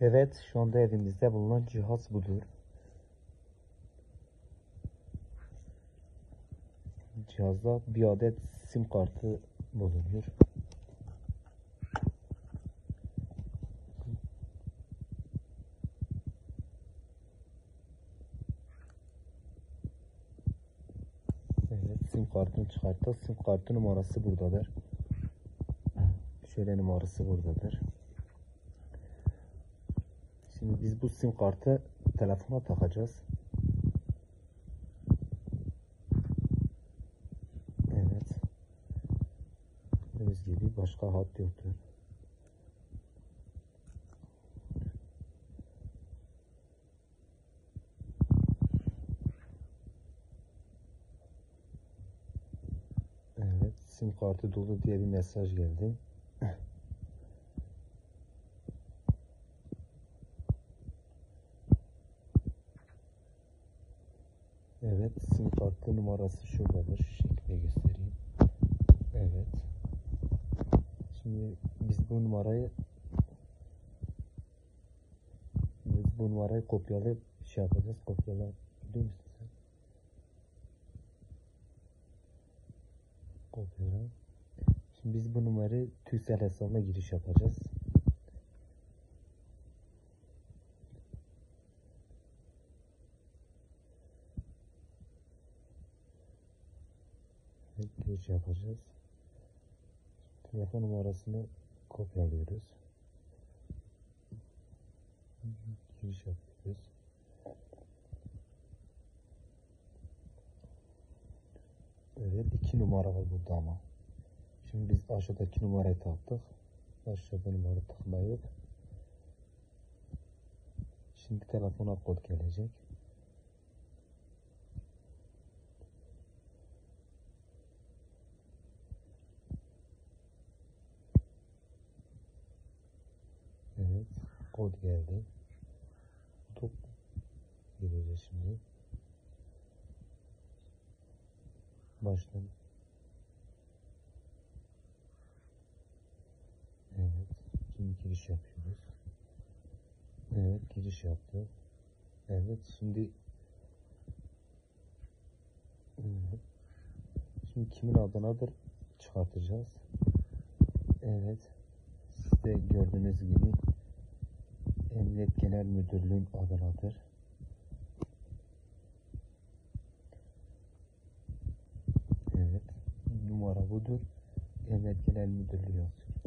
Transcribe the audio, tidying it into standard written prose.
Evet, şu anda evimizde bulunan cihaz budur. Cihazda bir adet sim kartı bulunuyor. Evet, sim kartını çıkarttık. Sim kartı numarası buradadır. Şöyle numarası buradadır. Şimdi biz bu sim kartı telefona takacağız. Evet. Gördüğünüz gibi başka hat yoktur. Evet, sim kartı dolu diye bir mesaj geldi. Evet, sim kartı numarası şuradadır. Şu şekilde göstereyim. Evet. Şimdi biz bu numarayı kopyalayıp yapacağız. Kopyalayabiliyor musun sen? Kopyala. Şimdi biz bu numarayı TÜSEL hesabına giriş yapacağız. Evet, giriş yapacağız. Telefon numarasını kopyalıyoruz. Giriş yapıyoruz. Evet, 2 numara var burada ama. Şimdi biz aşağıdaki numarayı taktık. Aşağıda numara takma yok. Şimdi telefona kod gelecek. Evet, kod geldi. Top gireceğiz şimdi. Baştan. Evet, şimdi giriş yapıyoruz. Evet, giriş yaptı. Evet, şimdi kimin adınadır çıkartacağız. Evet, siz de gördüğünüz gibi Emniyet Genel Müdürlüğü'nün adınadır. Evet, numara budur. Emniyet Genel Müdürlüğü yazıyor.